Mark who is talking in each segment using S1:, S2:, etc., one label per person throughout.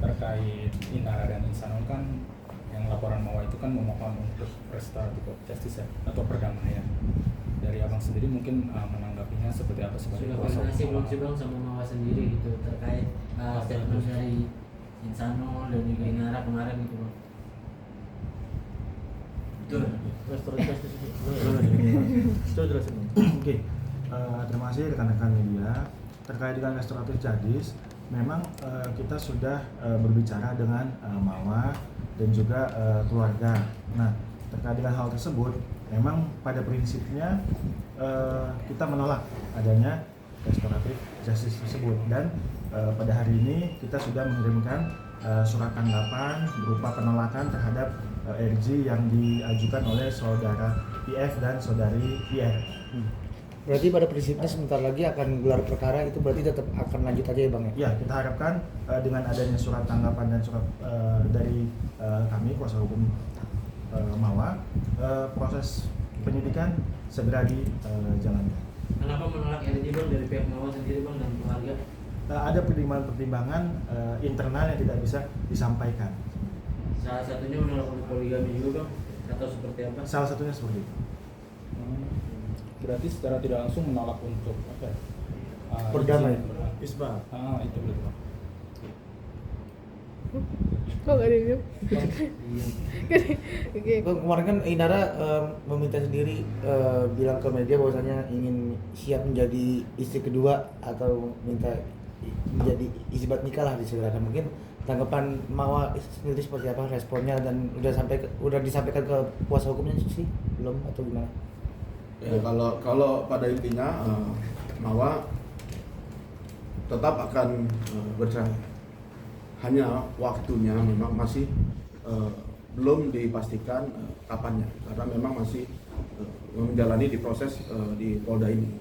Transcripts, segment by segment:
S1: Terkait Inara dan Insanul kan yang laporan Mawa itu kan memohon untuk restoratif justice atau perdamaian. Dari abang sendiri mungkin menanggapinya seperti apa sebagai
S2: sudah koordinasi belum sih bang sama Mawa sendiri gitu terkait statement dari Insanul dan juga Inara kemarin gitu bang. Betul.
S3: Restoratif coba jelasin.
S4: Oke, terima kasih rekan-rekan media. Terkait dengan restoratif justice, memang kita sudah berbicara dengan Mawa dan juga keluarga. Nah, terkait dengan hal tersebut, memang pada prinsipnya kita menolak adanya restoratif justice tersebut dan pada hari ini kita sudah mengirimkan surat tanggapan berupa penolakan terhadap RJ yang diajukan oleh saudara IF dan saudari IR.
S5: Berarti pada prinsipnya sebentar lagi akan gelar perkara itu berarti tetap akan lanjut aja ya bang ya?
S4: Ya, kita harapkan dengan adanya surat tanggapan dan surat dari kami kuasa hukum Mawa, proses penyidikan segera dijalankan.
S2: Kenapa menolak RJ bang dari pihak Mawa sendiri bang dan keluarga?
S4: Ada pertimbangan-pertimbangan internal yang tidak bisa disampaikan.
S2: Salah satunya menolak untuk poligami juga bang atau seperti apa?
S4: Salah satunya seperti itu.
S1: Berarti secara tidak langsung menolak untuk apa?
S5: Berdamai.
S4: Isbah.
S1: Itu betul.
S6: Kok gak ada yang Oke.
S5: Bang, kemarin kan Inara meminta sendiri bilang ke media bahwasanya ingin siap menjadi istri kedua atau minta menjadi isbat nikah lah disegerakan. Mungkin tanggapan Mawa sendiri seperti apa responnya dan udah disampaikan ke kuasa hukumnya sih belum atau gimana?
S7: Ya, kalau pada intinya Mawa tetap akan bercerai. Hanya waktunya memang masih belum dipastikan kapannya karena memang masih menjalani di proses di Polda ini.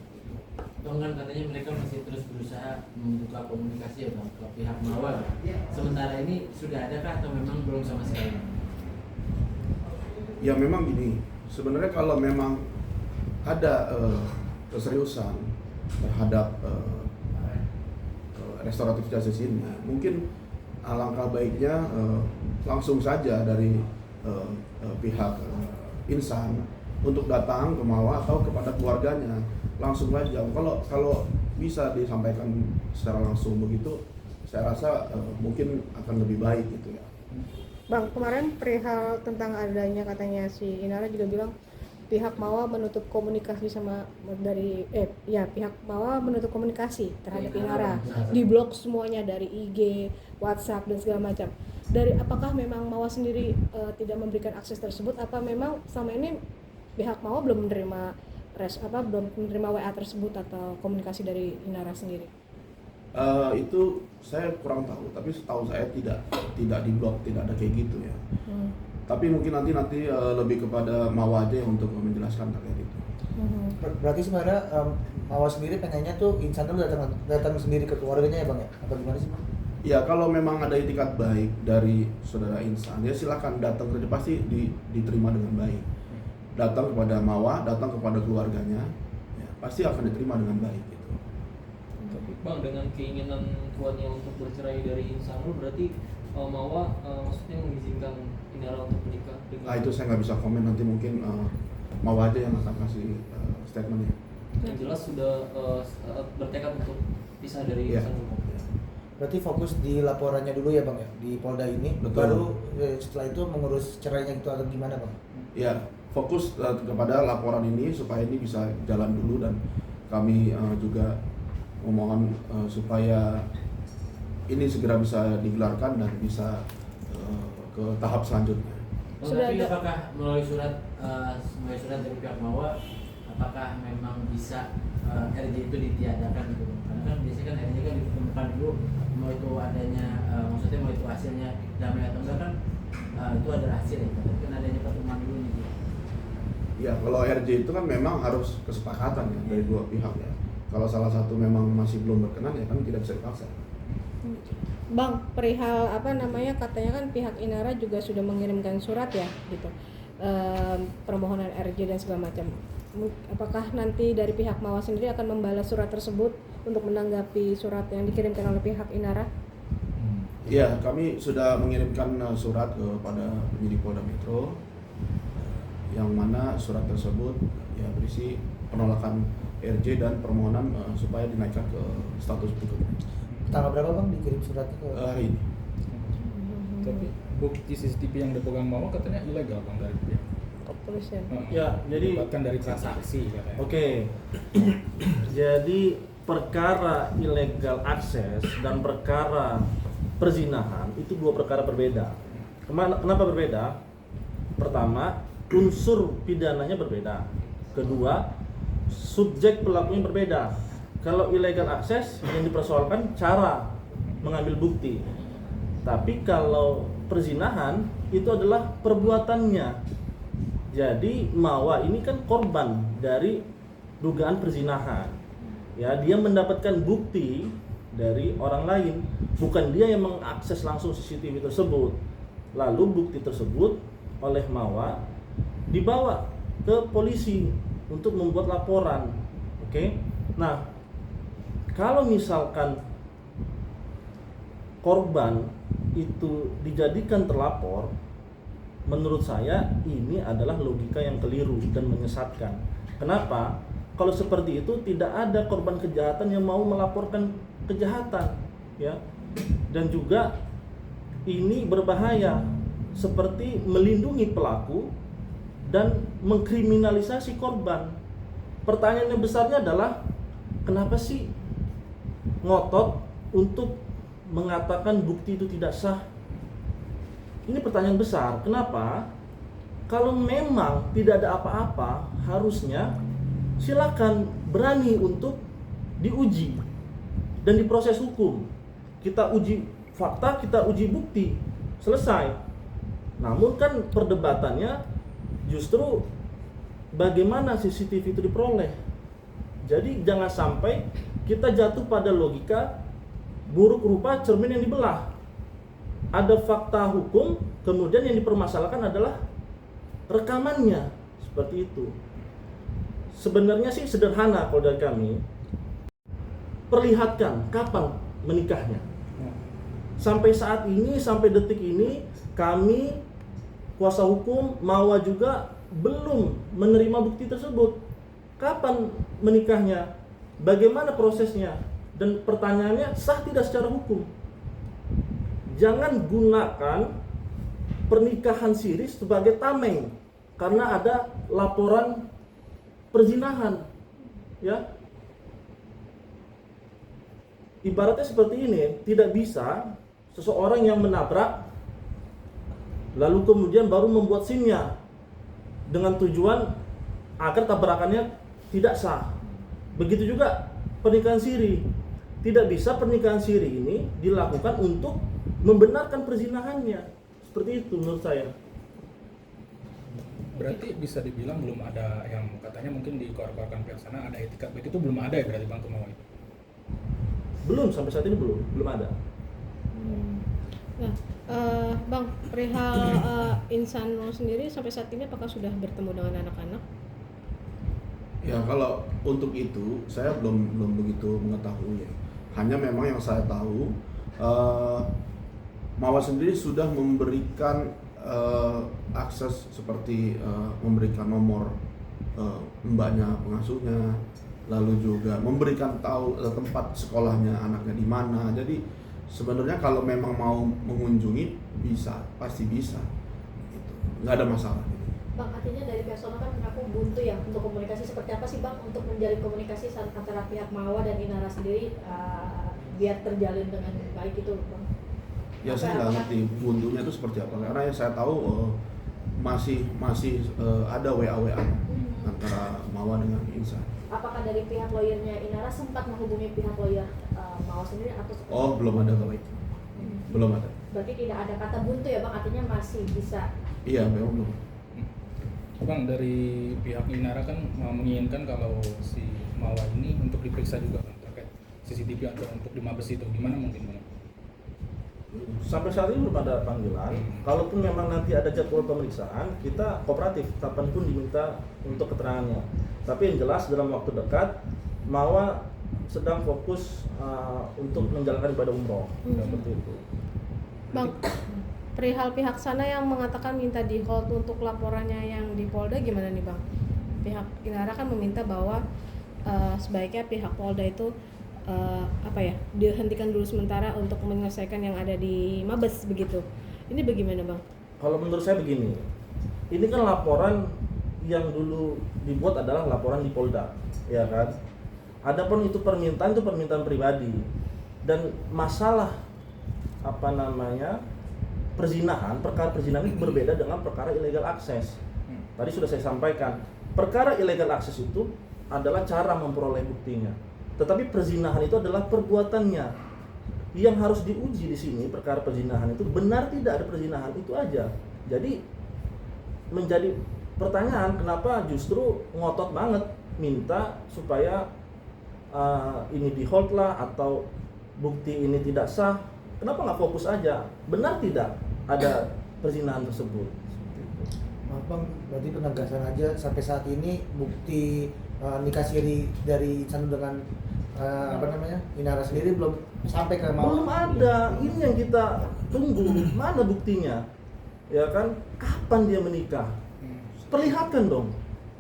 S2: Bang kan katanya mereka masih terus berusaha membuka komunikasi ya bang ke pihak Mawa. Sementara ini sudah adakah atau memang belum sama sekali?
S7: Ya memang gini, sebenarnya kalau memang ada keseriusan terhadap restoratif justice ini, mungkin alangkah baiknya langsung saja dari pihak insan untuk datang ke Mawa atau kepada keluarganya langsung aja. Kalau bisa disampaikan secara langsung begitu, saya rasa mungkin akan lebih baik gitu ya.
S6: Bang, kemarin perihal tentang adanya katanya si Inara juga bilang pihak Mawa menutup komunikasi sama dari pihak Mawa menutup komunikasi terhadap Inara, diblok semuanya dari IG, WhatsApp dan segala macam. Dari apakah memang Mawa sendiri tidak memberikan akses tersebut, apa memang selama ini pihak Mawa belum menerima WA tersebut atau komunikasi dari Inara sendiri?
S7: Itu saya kurang tahu, tapi setahu saya tidak diblok, tidak ada kayak gitu ya. Tapi mungkin nanti lebih kepada Mawa aja untuk menjelaskan terkait itu.
S5: Berarti sebenarnya Mawa sendiri pengennya tuh Insanul datang sendiri ke keluarganya ya bang ya? Apa gimana sih bang?
S7: Ya kalau memang ada itikat baik dari saudara Insan, ya silakan datang saja, pasti diterima dengan baik. Datang kepada Mawa, datang kepada keluarganya, ya, pasti akan diterima dengan baik gitu.
S8: Tapi bang, dengan keinginan kuatnya untuk bercerai dari Insanul, berarti Mawa maksudnya mengizinkan Inara untuk menikah dengan...
S7: Itu saya nggak bisa komen, nanti mungkin Mawa aja yang akan kasih statementnya.
S8: Yang jelas sudah bertekad untuk pisah dari Insanul.
S5: Berarti fokus di laporannya dulu ya bang ya, di Polda ini.
S7: Betul.
S5: Baru setelah itu mengurus cerainya itu atau gimana bang?
S7: Ya, fokus kepada laporan ini supaya ini bisa jalan dulu, dan kami juga memohon supaya ini segera bisa digelarkan dan bisa ke tahap selanjutnya.
S2: Tapi apakah melalui surat dari pihak Mawa, apakah memang bisa RJ itu ditiadakan gitu? Karena kan biasanya kan RJ kan ditemukan dulu, mau itu adanya maksudnya mau itu hasilnya damai atau enggak kan itu ada hasil ya, tapi kan adanya pertemuan dulu gitu.
S7: Ya, kalau RJ itu kan memang harus kesepakatan ya dari dua pihak ya. Kalau salah satu memang masih belum berkenan ya kan tidak bisa dipaksa.
S6: Bang, perihal katanya kan pihak Inara juga sudah mengirimkan surat ya gitu, permohonan RJ dan segala macam. apakah nanti dari pihak Mawa sendiri akan membalas surat tersebut untuk menanggapi surat yang dikirimkan oleh pihak Inara?
S7: Ya, kami sudah mengirimkan surat kepada penyidik Polda Metro, yang mana surat tersebut ya berisi penolakan RJ dan permohonan supaya dinaikkan ke status berikutnya.
S5: Tanggal berapa Bang dikirim suratnya ke
S7: Hari ini.
S1: Tapi bukti CCTV yang dipegang Mawa katanya ilegal Bang dari pihak
S6: Kepolisian.
S3: Ya, jadi-
S1: didapatkan dari transaksi katanya.
S3: Oke. Jadi perkara ilegal akses dan perkara perzinahan itu dua perkara berbeda. Kenapa berbeda? Pertama, unsur pidananya berbeda. Kedua, subjek pelakunya berbeda. Kalau ilegal akses yang dipersoalkan cara mengambil bukti. Tapi kalau perzinahan itu adalah perbuatannya. Jadi Mawa ini kan korban dari dugaan perzinahan. Ya, dia mendapatkan bukti dari orang lain, bukan dia yang mengakses langsung CCTV tersebut. Lalu bukti tersebut oleh Mawa dibawa ke polisi untuk membuat laporan. Oke. Nah, kalau misalkan korban itu dijadikan terlapor, menurut saya ini adalah logika yang keliru dan menyesatkan. Kenapa? Kalau seperti itu tidak ada korban kejahatan yang mau melaporkan kejahatan, ya. Dan juga ini berbahaya, seperti melindungi pelaku dan mengkriminalisasi korban. Pertanyaan yang besarnya adalah kenapa sih ngotot untuk mengatakan bukti itu tidak sah? Ini pertanyaan besar. Kenapa? Kalau memang tidak ada apa-apa, harusnya silakan berani untuk diuji dan diproses hukum. Kita uji fakta, kita uji bukti, selesai. Namun kan perdebatannya justru bagaimana CCTV itu diperoleh. Jadi jangan sampai kita jatuh pada logika buruk rupa cermin yang dibelah. Ada fakta hukum, kemudian yang dipermasalahkan adalah rekamannya. Seperti itu. Sebenarnya sih sederhana kalau dari kami. Perlihatkan kapan menikahnya. Sampai saat ini, sampai detik ini, kami kuasa hukum Mawa juga belum menerima bukti tersebut. Kapan menikahnya? Bagaimana prosesnya? Dan pertanyaannya, sah tidak secara hukum? Jangan gunakan pernikahan siri sebagai tameng karena ada laporan perzinahan, ya. Ibaratnya seperti ini, tidak bisa seseorang yang menabrak lalu kemudian baru membuat SIM-nya dengan tujuan agar tabrakannya tidak sah. Begitu juga pernikahan siri. Tidak bisa pernikahan siri ini dilakukan untuk membenarkan perzinahannya. Seperti itu menurut saya.
S1: Berarti bisa dibilang belum ada yang katanya mungkin dikor-korkan pihak sana ada etikat baik itu belum ada ya berarti Bang Tumawa itu?
S3: Belum, sampai saat ini belum ada.
S6: Nah, Bang, perihal Insan sendiri sampai saat ini apakah sudah bertemu dengan anak-anak?
S7: Ya, kalau untuk itu saya belum begitu mengetahui. Hanya memang yang saya tahu Mawa sendiri sudah memberikan akses seperti memberikan nomor mbaknya pengasuhnya, lalu juga memberikan tahu tempat sekolahnya anaknya di mana. Jadi sebenarnya kalau memang mau mengunjungi bisa, pasti bisa. Gitu. Nggak ada masalah.
S9: Bang, artinya dari pihak sono kan mengaku buntu ya untuk komunikasi. Seperti apa sih Bang untuk menjalin komunikasi antara pihak Mawa dan Inara sendiri biar terjalin dengan baik itu Bang?
S7: Ya saya nggak ngerti buntunya itu seperti apa, karena yang saya tahu masih ada WA antara Mawa dengan Insan.
S9: Apakah dari pihak lawyernya Inara sempat menghubungi pihak lawyer Mawa sendiri atau seperti
S7: Oh, belum ada kalau itu. Belum ada.
S9: Berarti tidak ada kata buntu ya Bang, artinya masih bisa.
S7: Iya, memang belum.
S1: Bang, dari pihak Inara kan menginginkan kalau si Mawa ini untuk diperiksa juga Bang terkait CCTV atau untuk di Mabes itu gimana mungkin Bang?
S3: Sampai saat ini belum ada panggilan. Kalaupun memang nanti ada jadwal pemeriksaan, kita kooperatif kapanpun diminta untuk keterangannya. Tapi yang jelas dalam waktu dekat Mawa sedang fokus untuk menjalankan ibadah umroh seperti itu.
S6: Bang, perihal pihak sana yang mengatakan minta di hold untuk laporannya yang di Polda gimana nih Bang? Pihak Inara kan meminta bahwa sebaiknya pihak Polda itu dihentikan dulu sementara untuk menyelesaikan yang ada di Mabes begitu. Ini bagaimana Bang?
S3: Kalau menurut saya begini, ini kan laporan yang dulu dibuat adalah laporan di Polda, ya kan? Adapun itu permintaan pribadi, dan masalah perkara perzinahan itu berbeda dengan perkara illegal akses. Tadi sudah saya sampaikan, perkara illegal akses itu adalah cara memperoleh buktinya, tetapi perzinahan itu adalah perbuatannya. Yang harus diuji di sini perkara perzinahan itu benar tidak ada perzinahan itu aja. Jadi menjadi pertanyaan kenapa justru ngotot banget minta supaya ini di hold lah atau bukti ini tidak sah. Kenapa nggak fokus aja? Benar tidak ada perzinahan tersebut?
S5: Maaf Bang, berarti penegasan aja sampai saat ini bukti nikah siri dari Ihsan dengan Inara sendiri belum sampai ke Mawa.
S3: Belum ada. Ini yang kita tunggu. Mana buktinya? Ya kan? Kapan dia menikah? Perlihatkan dong.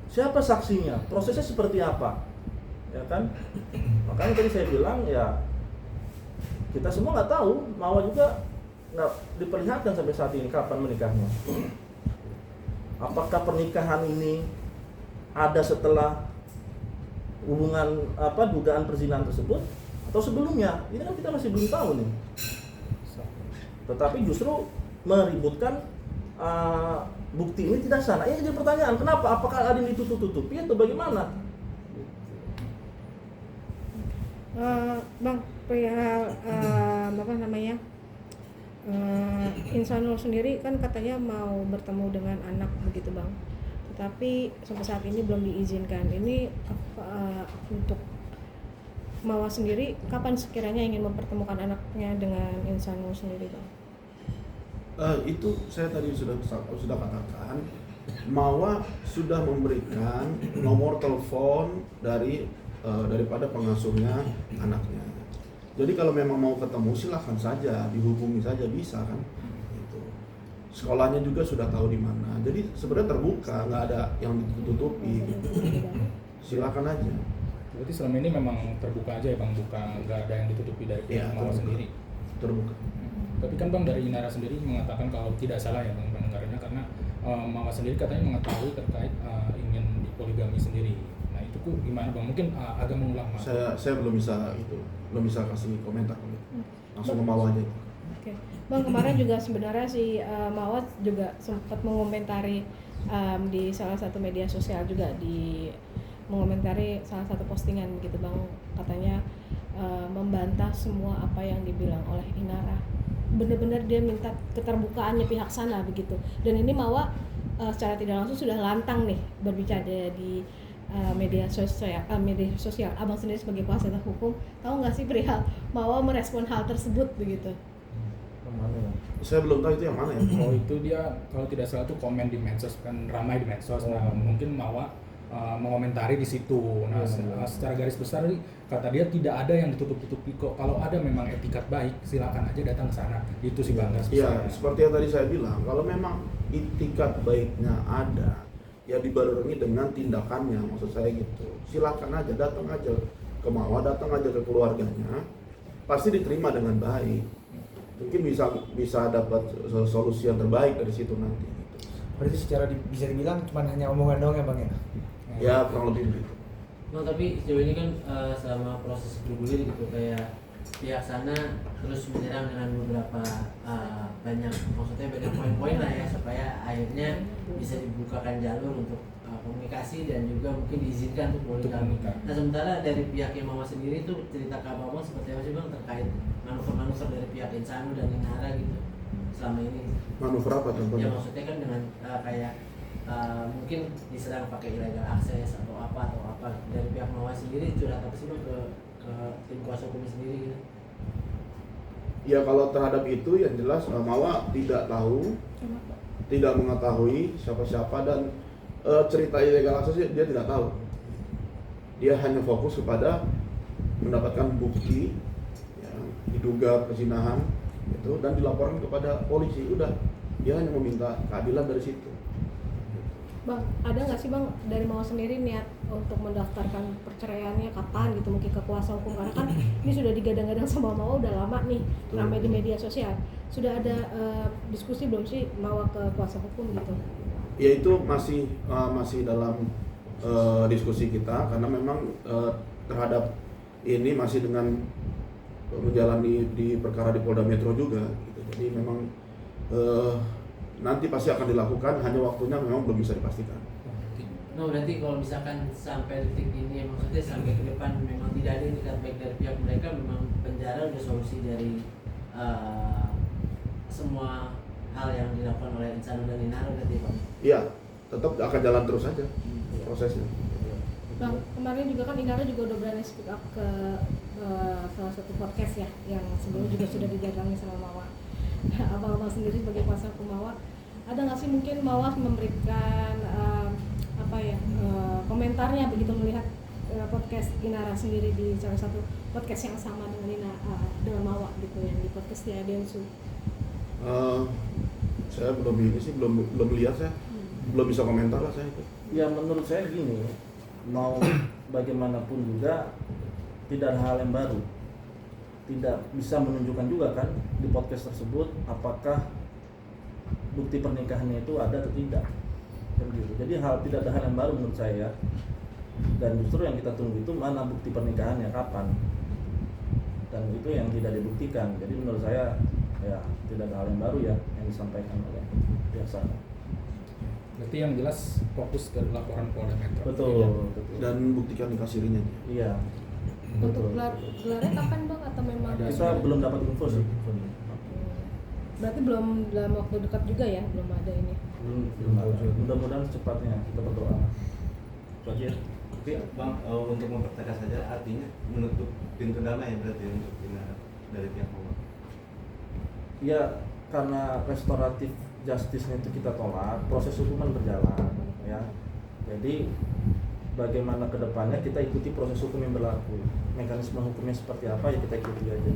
S3: Siapa saksinya? Prosesnya seperti apa? Ya kan? Makanya tadi saya bilang ya kita semua nggak tahu. Mawa juga nggak diperlihatkan sampai saat ini kapan menikahnya. Apakah pernikahan ini ada setelah hubungan dugaan perzinahan tersebut atau sebelumnya? Ini kan kita masih belum tahu nih. Tetapi justru meributkan bukti ini tidak sah. Ini jadi pertanyaan, kenapa? Apakah ada yang ditutup-tutupi atau bagaimana?
S6: Bang, perihal Ihsanul sendiri kan katanya mau bertemu dengan anak begitu Bang. Tetapi sampai saat ini belum diizinkan. Ini untuk Mawa sendiri kapan sekiranya ingin mempertemukan anaknya dengan Ihsanul sendiri Bang?
S7: Itu saya tadi sudah katakan, Mawa sudah memberikan nomor telepon daripada pengasuhnya anaknya. Jadi kalau memang mau ketemu silahkan saja, dihubungi saja bisa kan. Gitu. Sekolahnya juga sudah tahu di mana. Jadi sebenarnya terbuka, nggak ada yang ditutupi. Gitu. Silakan aja.
S1: Berarti selama ini memang terbuka aja ya Bang, nggak ada yang ditutupi dari pihak Mawa sendiri.
S7: Terbuka.
S1: Tapi kan Bang dari Inara sendiri mengatakan kalau tidak salah ya Bang pendengarannya, karena Mawa sendiri katanya mengetahui terkait ingin dipoligami sendiri. Nah itu gimana Bang? Mungkin agak mengulang Mas.
S7: Saya belum bisa kasih komentar langsung ke Mawa aja.
S6: Oke. Bang, kemarin juga sebenarnya si Mawa juga sempat mengomentari di salah satu media sosial juga mengomentari salah satu postingan gitu Bang, katanya membantah semua apa yang dibilang oleh Inara. Benar-benar dia minta keterbukaannya pihak sana begitu. Dan ini Mawa secara tidak langsung sudah lantang nih berbicara di media sosial. Abang sendiri sebagai kuasa hukum tahu nggak sih perihal Mawa merespon hal tersebut begitu?
S7: Saya belum tahu itu yang mana ya.
S1: Oh itu dia kalau tidak salah tuh komen di medsos, kan ramai di medsos. Nah mungkin Mawa mengomentari di situ. Nah secara garis besar kata dia tidak ada yang ditutup-tutupi kok. Kalau ada memang etikat baik silakan aja datang ke sana. Itu sih Bang.
S7: Iya, seperti yang tadi saya bilang, kalau memang etikat baiknya ada, ya dibarengi dengan tindakannya, maksud saya gitu. Silakan aja, datang aja ke Mawa, datang aja ke keluarganya, pasti diterima dengan baik. Mungkin bisa dapat solusi yang terbaik dari situ nanti. Gitu.
S5: Berarti secara bisa dibilang cuma hanya omongan doang ya Bang ya?
S7: Ya kurang lebih begitu.
S2: Nah tapi sejauh ini kan selama proses bergulir gitu kayak pihak sana terus menyerang dengan beberapa banyak poin-poin lah ya supaya akhirnya bisa dibukakan jalur untuk komunikasi dan juga mungkin diizinkan untuk poligami. Nah sementara dari pihak Mawa sendiri itu cerita ke Abang seperti apa sih Bang terkait manuver-manuver dari pihak Ihsanul dan Inara gitu selama ini?
S7: Manuver apa contohnya?
S2: Ya maksudnya kan dengan kayak mungkin diserang pakai illegal akses atau apa dari pihak Mawa sendiri curhat apa sih Bang ke tim kuasa hukum sendiri gitu?
S7: Ya kalau terhadap itu yang jelas Mawa tidak tahu, tidak mengetahui siapa-siapa dan cerita illegal akses dia tidak tahu. dia hanya fokus kepada mendapatkan bukti ya, diduga perzinahan itu dan dilaporkan kepada polisi. Udah, dia hanya meminta keadilan dari situ.
S6: Bang, ada nggak sih Bang dari Mawar sendiri niat untuk mendaftarkan perceraiannya kapan gitu, mungkin ke kuasa hukum, karena kan ini sudah digadang-gadang sama Mawar udah lama nih ramai di media sosial. Sudah ada diskusi belum sih Mawar ke kuasa hukum gitu?
S7: Ya itu masih dalam diskusi kita, karena memang terhadap ini masih dengan menjalani di perkara di Polda Metro juga gitu. Jadi memang nanti pasti akan dilakukan, hanya waktunya memang belum bisa dipastikan.
S2: No, berarti kalau misalkan sampai detik ini, maksudnya sampai ke depan memang tidak ada itikat baik dari pihak mereka, memang penjara udah solusi dari semua hal yang dilakukan oleh Insanul dan Inara berarti Bang?
S7: Iya, tetap akan jalan terus saja prosesnya.
S6: Bang, kemarin juga kan Inara juga udah berani speak up ke salah satu podcast ya, yang sebelumnya juga sudah didatangi sama Mawar. Abang-abang sendiri sebagai kuasa hukum Mawar, ada nggak sih mungkin Mawar memberikan komentarnya begitu melihat podcast Inara sendiri di salah satu podcast yang sama dengan dengan Mawar gitu, yang di podcastnya Densu?
S7: Saya belum lihat, saya belum bisa komentar lah saya itu.
S3: Ya menurut saya gini, mau bagaimanapun juga tidak ada hal yang baru, tidak bisa menunjukkan juga kan di podcast tersebut apakah bukti pernikahannya itu ada atau tidak kan gitu. Jadi tidak ada hal yang baru menurut saya, dan justru yang kita tunggu itu mana bukti pernikahannya kapan, dan itu yang tidak dibuktikan. Jadi menurut saya ya tidak ada hal yang baru ya yang disampaikan oleh pihak sana.
S1: Berarti yang jelas fokus ke laporan Polda Metro.
S3: Betul.
S7: Dan buktikan nikah sirinya.
S3: Iya.
S6: Untuk gelarnya kapan Bang, atau memang
S3: Kita belum dapat info sih.
S6: berarti belum dalam waktu dekat juga ya, belum ada ini?
S3: Belum ada. Mudah-mudahan secepatnya, kita berdoa. Bagian.
S10: Tapi Bang, untuk mempertegas saja, artinya menutup pintu damai berarti untuk Inara dari pihak Mawar.
S3: Ya, karena restoratif justice-nya itu kita tolak, proses hukuman berjalan ya. Jadi bagaimana ke depannya kita ikuti proses hukum yang berlaku. Mekanisme hukumnya seperti apa ya kita ikuti aja.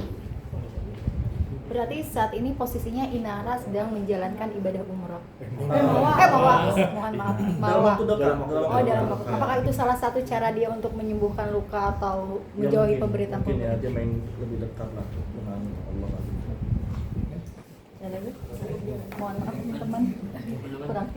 S11: Berarti saat ini posisinya Inara sedang menjalankan ibadah umroh. Mohon maaf.
S3: Dalam waktu dekat.
S11: Dalam waktu. Apakah itu salah satu cara dia untuk menyembuhkan luka atau
S3: Ya,
S11: menjauhi
S3: mungkin
S11: pemberitaan?
S3: ya dia main lebih dekat lah dengan Allah.
S11: Mohon maaf teman-teman, kurang